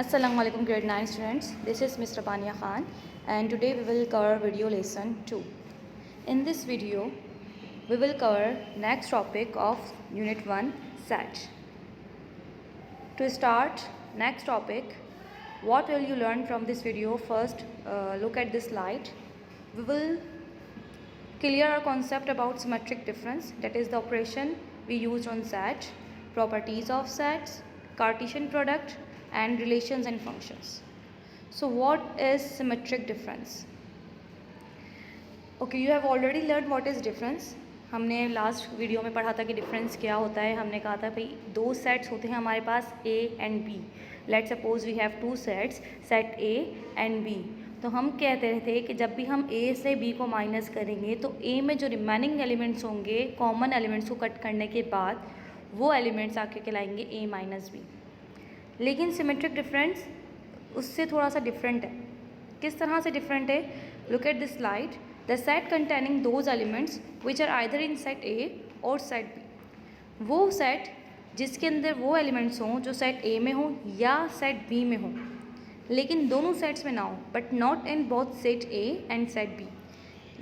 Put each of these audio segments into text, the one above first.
Assalamualaikum grade 9 students. This is Mr. Pania Khan and today we will cover video lesson 2. In this video we will cover next topic of unit 1 set. To start next topic, what will you learn from this video? First look at this slide. We will clear our concept about symmetric difference, that is the operation we used on set, properties of sets, Cartesian product and relations and functions. So what is symmetric difference? Okay, you have already learned what is difference. हमने last video में पढ़ा था कि difference क्या होता है. हमने कहा था भाई दो सेट्स होते हैं हमारे पास A and B. Let's suppose we have two sets, set A and B. तो हम कहते थे कि जब भी हम A से B को माइनस करेंगे तो A में जो रिमेनिंग एलिमेंट्स होंगे कॉमन एलिमेंट्स को कट करने के बाद वो एलिमेंट्स आके कहलाएंगे A माइनस B. लेकिन सिमेट्रिक डिफरेंस उससे थोड़ा सा डिफरेंट है. किस तरह से डिफरेंट है? Look at this slide. The set containing those elements which are either in set A और सेट बी. वो सेट जिसके अंदर वो एलिमेंट्स हों जो सेट ए में हों या सेट बी में हों, लेकिन दोनों सेट्स में ना हो, but not in both set A and set B.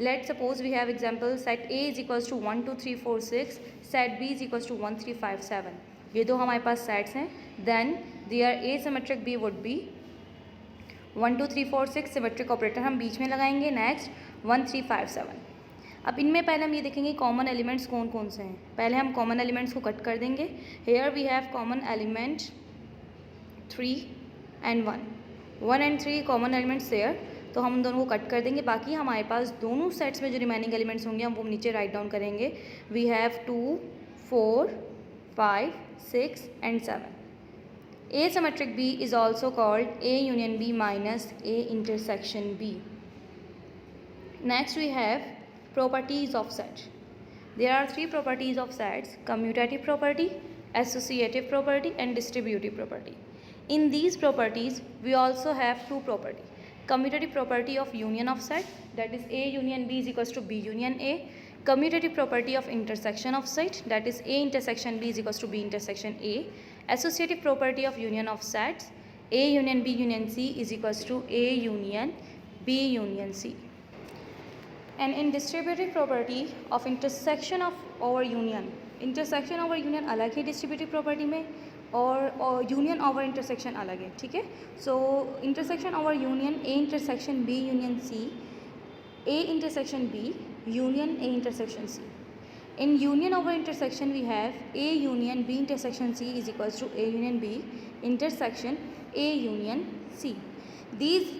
Let suppose we have example set A is equals to 1 2 3 4 6, set B is equals to 1 3 5 7. ये दो हमारे पास सेट्स हैं. Then there A symmetric B would be 1 2 3 4 6, symmetric operator हम बीच में लगाएंगे. Next 1 3 5 7. अब इनमें पहले हम ये देखेंगे कॉमन एलिमेंट्स कौन कौन से हैं. पहले हम कॉमन एलिमेंट्स को कट कर देंगे. Here we have common element 3 and 1 and 3 common elements there. तो हम दोनों को कट कर देंगे. बाकी हमारे पास दोनों सेट्स में जो रिमेनिंग एलिमेंट्स होंगे हम वो नीचे राइट डाउन करेंगे. We have 2 4 5 6 and 7. Asymmetric B is also called A union B minus A intersection B. Next we have properties of set. There are three properties of sets: commutative property, associative property and distributive property. In these properties we also have two properties. Commutative property of union of set, that is A union B is equals to B union A. Commutative property of intersection of set, that is A intersection B is equals to B intersection A. Associative property of union of sets, A union B union C is equals to A union B union C. And in distributive property of intersection of over union, intersection over union अलग है distributive property में और union over intersection अलग है. ठीक है. So intersection over union A intersection B union C, A intersection B union A intersection C. In union over intersection we have A union B intersection C is equals to A union B intersection A union C. These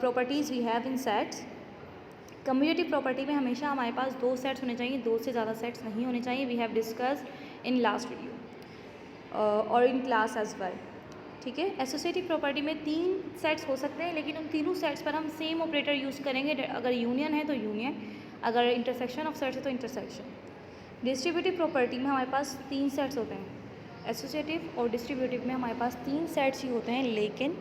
properties we have in sets. Commutative property में हमेशा हमारे पास दो sets होने चाहिए, दो से ज़्यादा sets नहीं होने चाहिए. We have discussed in last video और इन क्लास एज वेल. ठीक है. एसोसिएटिव प्रॉपर्टी में तीन सेट्स हो सकते हैं, लेकिन उन तीनों सेट्स पर हम सेम ऑपरेटर यूज़ करेंगे. अगर यूनियन है तो यूनियन, अगर इंटरसेक्शन ऑफ सेट्स है तो इंटरसेक्शन. डिस्ट्रीब्यूटिव प्रॉपर्टी में हमारे पास तीन सेट्स होते हैं. एसोसिएटिव और डिस्ट्रीब्यूटिव में हमारे पास तीन सेट्स ही होते हैं, लेकिन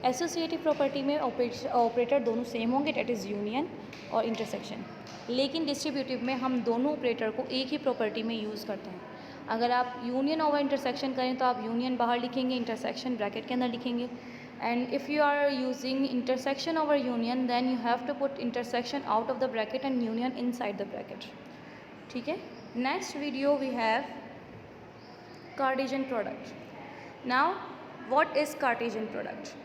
एसोसिएटिव प्रॉपर्टी में ऑपरेटर दोनों सेम होंगे, डेट इज़ यूनियन और इंटरसेक्शन. लेकिन डिस्ट्रीब्यूटिव में हम दोनों ऑपरेटर को एक ही प्रॉपर्टी में यूज़ करते हैं. अगर आप यूनियन ओवर इंटरसेक्शन करें तो आप यूनियन बाहर लिखेंगे, इंटरसेक्शन ब्रैकेट के अंदर लिखेंगे. And if you are using intersection over union then you have to put intersection out of the bracket and union inside the bracket. ठीक है. Next video we have Cartesian product. Now what is Cartesian product?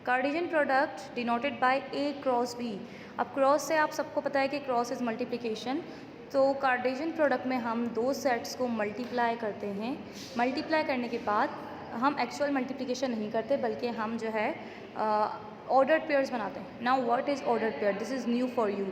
Cartesian product denoted by A cross B. अब cross से आप सबको पता है कि cross is multiplication. तो कार्टेशियन प्रोडक्ट में हम दो सेट्स को मल्टीप्लाई करते हैं. मल्टीप्लाई करने के बाद हम एक्चुअल मल्टीप्लिकेशन नहीं करते, बल्कि हम जो है ऑर्डर्ड पेयर्स बनाते हैं. Now what is ordered pair? This is new for you.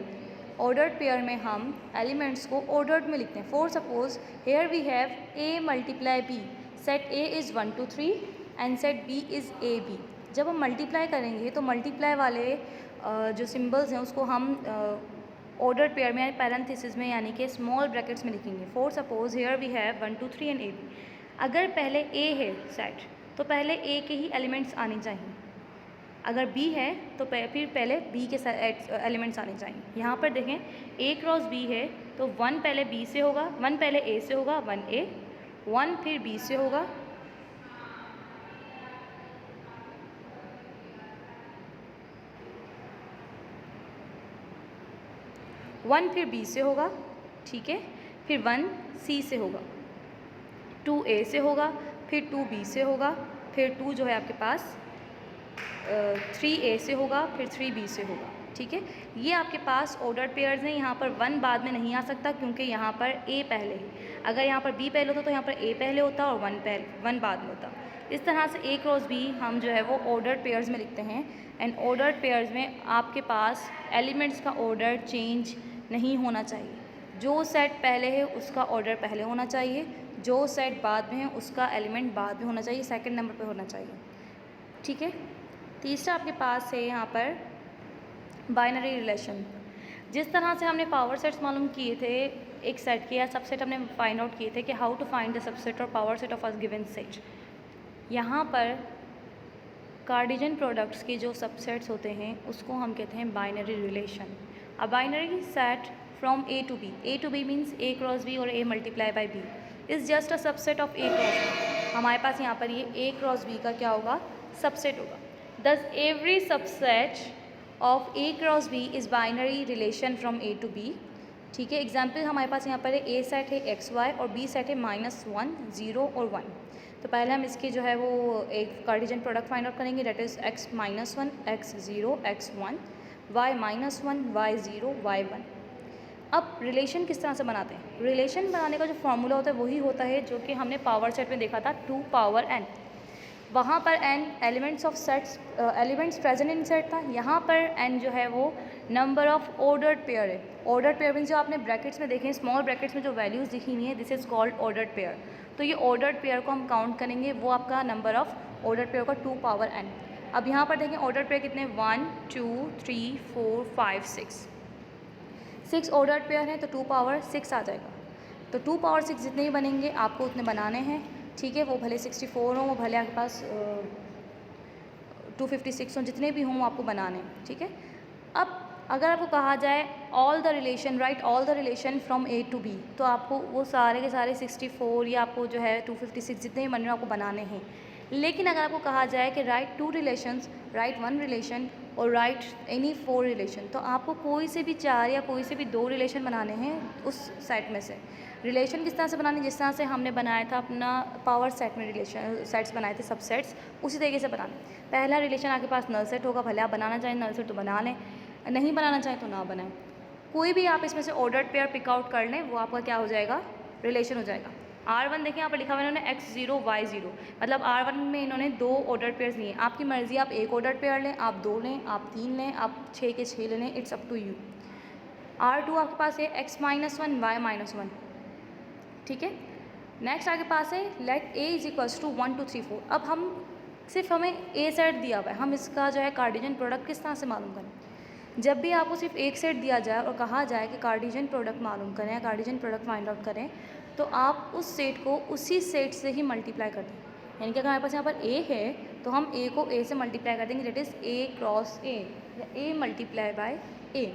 Ordered pair में हम एलिमेंट्स को ऑर्डर्ड में लिखते हैं. For suppose here we have A multiply B. Set A is 1 2 3 and set B is A B. जब हम multiply करेंगे तो मल्टीप्लाई वाले जो सिंबल्स हैं उसको हम ऑर्डर्ड पेयर में पैरेंथेसिस में यानी कि स्मॉल ब्रैकेट्स में लिखेंगे. For suppose here we have 1 2 3 and A B. अगर पहले A है सेट तो पहले A के ही एलिमेंट्स आने चाहिए. अगर B है तो फिर पहले B के एलिमेंट्स आने चाहिए. यहाँ पर देखें A क्रॉस B है तो 1 पहले B से होगा, 1 पहले A से होगा, 1A, 1 फिर B से होगा, 1 फिर B से होगा, ठीक है, फिर 1 C से होगा, 2 A से होगा, फिर 2 B से होगा, फिर 2 जो है आपके पास 3 A से होगा, फिर 3 B से होगा, ठीक है। ये आपके पास ऑर्डर्ड पेयर्स हैं। यहाँ पर 1 बाद में नहीं आ सकता क्योंकि यहाँ पर A पहले है। अगर यहाँ पर B पहले होता तो यहाँ पर A पहले होता और 1 बाद में होता। इस तरह से A क्रॉस B हम जो है वो ऑर्डर्ड पेयर्स में लिखते हैं। एंड ऑर्डर्ड पेयर्स में आपके पास एलिमेंट्स का ऑर्डर चेंज नहीं होना चाहिए। जो सेट पहले है उसका ऑर्डर पहले होना चाहिए, जो सेट बाद में है उसका एलिमेंट बाद में होना चाहिए, सेकंड नंबर पे होना चाहिए, ठीक है। तीसरा आपके पास है यहाँ पर बाइनरी रिलेशन। जिस तरह से हमने पावर सेट्स मालूम किए थे एक सेट के या सबसेट हमने फाइंड आउट किए थे कि how to find the subset और power set of a given set, यहाँ पर कार्डिजन प्रोडक्ट्स के जो सबसेट्स होते हैं उसको हम कहते हैं binary relation. A binary set from A to B, A to B means A cross B और A multiply by B is just a subset of A cross B। हमारे पास यहाँ पर ये A क्रॉस B का क्या होगा, subset होगा। दस every subset of A cross B is binary relation from A to B, ठीक है। एग्जाम्पल हमारे पास यहाँ पर A सेट है XY और B सेट है -1 0 और 1। तो पहले हम इसके जो है वो एक कार्टेशियन प्रोडक्ट फाइंड आउट करेंगे, that is x -1 x 0 x 1 y -1 y 0 y 1। अब रिलेशन किस तरह से बनाते हैं? रिलेशन बनाने का जो फॉर्मूला होता है वही होता है जो कि हमने पावर सेट में देखा था, 2 पावर n। वहाँ पर n elements of sets elements present in set था, यहाँ पर n जो है वो नंबर ऑफ ऑर्डर्ड पेयर है। ऑर्डर्ड पेयर मीन्स जो आपने ब्रैकेट्स में देखें, स्मॉल ब्रैकेट्स में जो वैल्यूज़ दिखी हुई है, this is called ordered pair. तो ये ऑर्डर्ड पेयर को हम काउंट करेंगे, वो आपका नंबर ऑफ ऑर्डर्ड पेयर का 2 पावर n। अब यहाँ पर देखें ऑर्डर्ड पेयर कितने, 1 2 3 4 5 6 ऑर्डर्ड पेयर हैं तो 2 पावर 6 आ जाएगा। तो 2 पावर 6 जितने ही बनेंगे आपको उतने बनाने हैं, ठीक है। वो भले 64 हों, वो भले आपके पास 256 हों, जितने भी हों आपको बनाने हैं, ठीक है। अब अगर आपको कहा जाए all the relation, right all the relation from A to B, तो आपको वो सारे के सारे 64 या आपको जो है 256 जितने भी बन रहे हैं आपको बनाने हैं। लेकिन अगर आपको कहा जाए कि राइट 2 रिलेशंस, राइट 1 रिलेशन और राइट एनी 4 रिलेशन, तो आपको कोई से भी 4 या कोई से भी 2 रिलेशन बनाने हैं उस सेट में से। रिलेशन किस तरह से बनाने, जिस तरह से हमने बनाया था अपना पावर सेट में रिलेशन सेट्स बनाए थे, सब सेट्स, उसी तरीके से बनाना। पहला रिलेशन आपके पास नल सेट होगा, भले आप बनाना चाहें नल सेट तो बना लें, नहीं बनाना चाहें तो ना बनाएं। कोई भी आप इसमें से ऑर्डर्ड पेयर पिक आउट कर लें, वो आपका क्या हो जाएगा, रिलेशन हो जाएगा। R1 देखिए यहाँ पर लिखा हुआ है इन्होंने x0 y0, मतलब R1 में इन्होंने 2 ऑर्डर्ड पेयर्स लिए। आपकी मर्ज़ी, आप एक ऑर्डर्ड पेयर लें, आप 2 लें, आप 3 लें, आप 6 के 6 लें, it's up to you. R2 आपके पास है x -1 y -1, ठीक है। नेक्स्ट आपके पास है let A is equals to 1 2 3 4। अब हम सिर्फ हमें A सेट दिया हुआ है, हम इसका जो है कार्टेशियन प्रोडक्ट किस तरह से मालूम करें। जब भी आपको सिर्फ एक सेट दिया जाए और कहा जाए कि कार्टेशियन प्रोडक्ट मालूम करें या कार्टेशियन प्रोडक्ट फाइंड आउट करें, तो आप उस सेट को उसी सेट से ही मल्टीप्लाई कर दें। यानी कि अगर हमारे पास यहाँ पर A है तो हम A को A से मल्टीप्लाई कर देंगे, that is A cross A या A मल्टीप्लाई बाय A।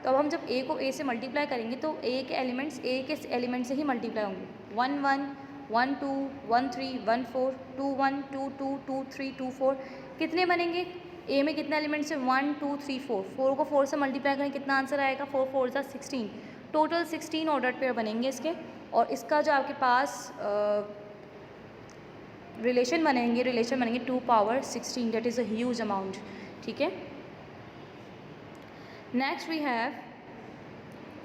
तो अब हम जब A को A से मल्टीप्लाई करेंगे तो A के एलिमेंट से ही मल्टीप्लाई होंगे। 1 1 1 2 1 3 1 4 2 1 2 2 2 3 2 4 कितने बनेंगे? A में कितने एलिमेंट्स है, 1 2 3 4, 4 को 4 से मल्टीप्लाई करें कितना आंसर आएगा, 4 4 ज़ा 16। टोटल 16 ऑर्डर्ड पेयर बनेंगे इसके, और इसका जो आपके पास रिलेशन बनेंगे 2 power 16, that is a huge amount, ठीक है। Next we have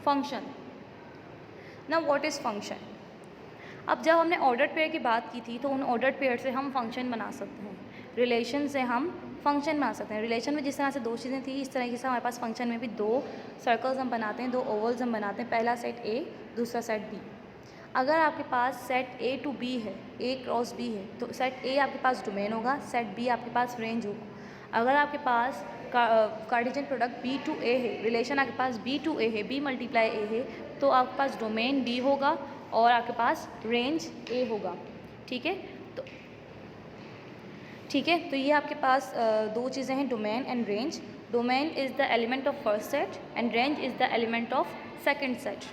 function. Now what is function? अब जब हमने ऑर्डर्ड पेयर की बात की थी तो उन ऑर्डर्ड पेयर से हम फंक्शन बना सकते हैं, रिलेशन से हम फंक्शन बना सकते हैं। रिलेशन में जिस तरह से 2 चीज़ें थी, इस तरीके से हमारे पास फंक्शन में भी 2 सर्कल्स हम बनाते हैं, 2 ओवल्स हम बनाते हैं, पहला सेट A दूसरा सेट B। अगर आपके पास सेट A to B है, A क्रॉस B है, तो सेट A आपके पास डोमेन होगा, सेट B आपके पास रेंज होगा। अगर आपके पास cartesian product B to A है, रिलेशन आपके पास B to A है, B मल्टीप्लाई A है, तो आपके पास डोमेन B होगा और आपके पास रेंज A होगा, ठीक है। तो ये आपके पास 2 चीज़ें हैं, domain and range. Domain is the element of first set and range is the element of second set.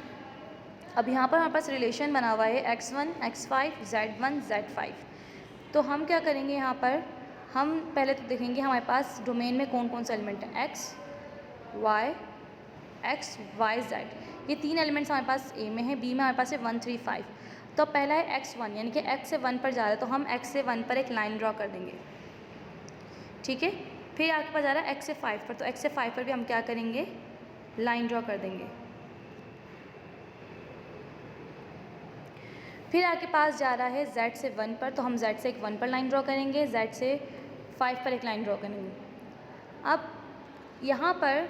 अब यहाँ पर हमारे पास रिलेशन बना हुआ है x1 x5 z1 z5। तो हम क्या करेंगे, यहाँ पर हम पहले तो देखेंगे हमारे पास डोमेन में कौन कौन से एलिमेंट हैं, x y z। ये 3 एलिमेंट्स हमारे पास ए में है, बी में हमारे पास है 1 3 5। तो पहला है x1 यानी कि x से 1 पर जा रहा है, तो हम x से 1 पर एक लाइन ड्रॉ कर देंगे, ठीक है। फिर आपके पास जा रहा है x से 5 पर, तो x से 5 पर भी हम क्या करेंगे, लाइन ड्रॉ कर देंगे। फिर आपके पास जा रहा है z से 1 पर, तो हम z से एक 1 पर लाइन ड्रॉ करेंगे, z से 5 पर एक लाइन ड्रॉ करेंगे। अब यहाँ पर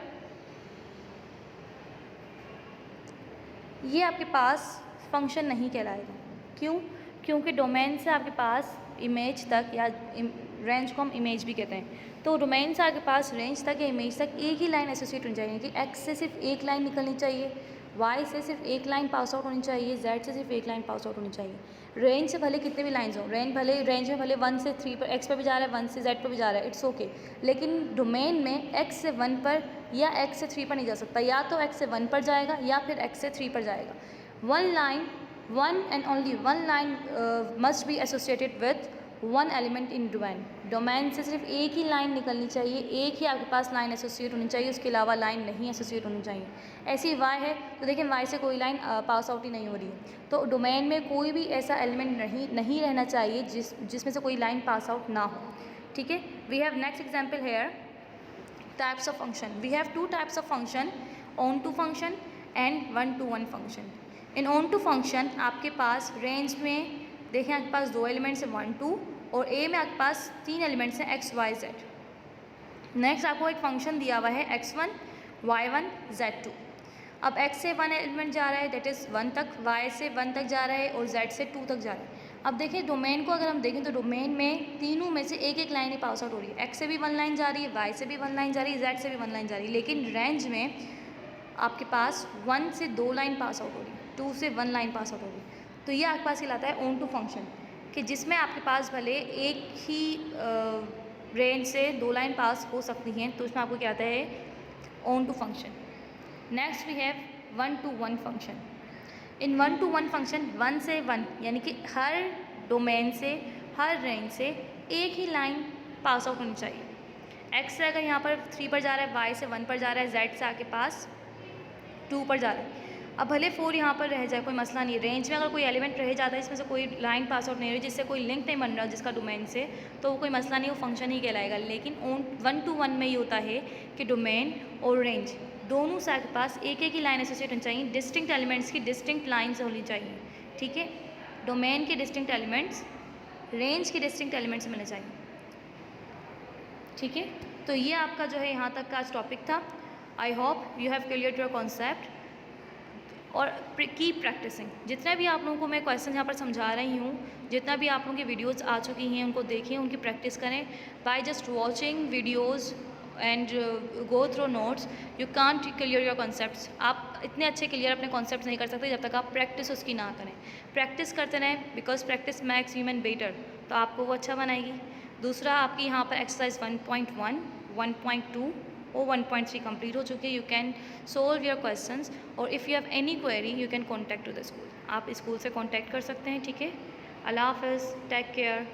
ये आपके पास फंक्शन नहीं कहलाएगा, क्यों? क्योंकि डोमेन से आपके पास इमेज तक या रेंज को हम इमेज भी कहते हैं, तो डोमेन से आपके पास रेंज तक या इमेज तक एक ही लाइन एसोसिएट होनी चाहिए कि x से सिर्फ एक लाइन निकलनी चाहिए, y से सिर्फ एक लाइन पास आउट होनी चाहिए, z से सिर्फ एक लाइन पास आउट होनी चाहिए। रेंज से भले कितने भी लाइन्स हों, रेंज में भले 1 से 3 पर x पर भी जा रहा है, 1 से z पर भी जा रहा है, इट्स ओके। लेकिन डोमेन में x से 1 पर या x से 3 पर नहीं जा सकता, या तो x से 1 पर जाएगा या फिर x से 3 पर जाएगा। one and only one line must be associated with one element in domain। Domain से सिर्फ एक ही लाइन निकलनी चाहिए, एक ही आपके पास लाइन एसोसिएट होनी चाहिए, उसके अलावा लाइन नहीं एसोसिएट होनी चाहिए। ऐसी y है तो देखिए y से कोई लाइन पास आउट ही नहीं हो रही है, तो डोमेन में कोई भी ऐसा एलिमेंट नहीं रहना चाहिए जिसमें से कोई लाइन पास आउट ना हो, ठीक है। We have next example here, types of function. We have 2 types of function, onto function and 1 to 1 function. In onto function आपके पास रेंज में देखें आपके पास 2 एलिमेंट्स हैं 1 2, और ए में आपके पास 3 एलिमेंट्स हैं x y z। नेक्स्ट आपको एक फंक्शन दिया हुआ है x1 y1 z2। अब x से 1 एलिमेंट जा रहा है दैट इज़ 1 तक, y से 1 तक जा रहा है और z से 2 तक जा रहा है। अब देखिए डोमेन को अगर हम देखें तो डोमेन में तीनों में से एक एक लाइन ही पास आउट हो रही है, x से भी 1 लाइन जा रही है, y से भी 1 लाइन जा रही है, z से भी 1 लाइन जा रही है। लेकिन रेंज में आपके पास 1 से 2 लाइन पास आउट हो रही है, 2 से 1 लाइन पास आउट हो रही है। तो ये आपके पास कहलाता है ऑन टू फंक्शन, कि जिसमें आपके पास भले एक ही रेंज से 2 लाइन पास हो सकती हैं, तो उसमें आपको क्या आता है, onto function. Next we have 1 to 1 function. In 1 to 1 function 1 से 1 यानी कि हर डोमेन से हर रेंज से एक ही लाइन पास आउट होनी चाहिए। x से अगर यहाँ पर 3 पर जा रहा है, y से 1 पर जा रहा है, z से आपके पास 2 पर जा रहा है। अब भले 4 यहाँ पर रह जाए कोई मसला नहीं है, रेंज में अगर कोई एलिमेंट रह जाता है इसमें से कोई लाइन पास आउट नहीं हो रही, जिससे कोई लिंक नहीं बन रहा जिसका डोमेन से, तो वो कोई मसला नहीं, वो फंक्शन ही कहलाएगा। लेकिन 1 to 1 में ये होता है कि डोमेन और रेंज दोनों से आपके पास एक एक ही लाइन एसोसिएट होनी चाहिए, डिस्टिंक्ट एलिमेंट्स की डिस्टिंक्ट लाइन्स होनी चाहिए, ठीक है। डोमेन के डिस्टिंक्ट एलिमेंट्स रेंज के डिस्टिंक्ट एलिमेंट्स मिलने चाहिए, ठीक है। तो ये आपका जो है यहाँ तक का आज टॉपिक था। I hope you have clear your concept, और कीप प्रैक्टिसिंग। जितना भी आप लोगों को मैं क्वेश्चन यहाँ पर समझा रही हूँ, जितना भी आप लोगों की वीडियोस आ चुकी हैं उनको देखें, उनकी प्रैक्टिस करें। By just watching videos and go through notes you can't clear your concepts. आप इतने अच्छे क्लियर अपने कॉन्सेप्ट्स नहीं कर सकते जब तक आप प्रैक्टिस उसकी ना करें। प्रैक्टिस करते रहें, because practice max human better, तो आपको वो अच्छा बनाएगी। दूसरा आपकी यहाँ पर एक्सरसाइज 1.1, 1.2 और 1.3 कंप्लीट हो चुके हैं। You can solve your questions, और if you have any query you can contact to the school. आप स्कूल से कॉन्टैक्ट कर सकते हैं, ठीक है। अल्लाह हाफ़िज़, टेक केयर।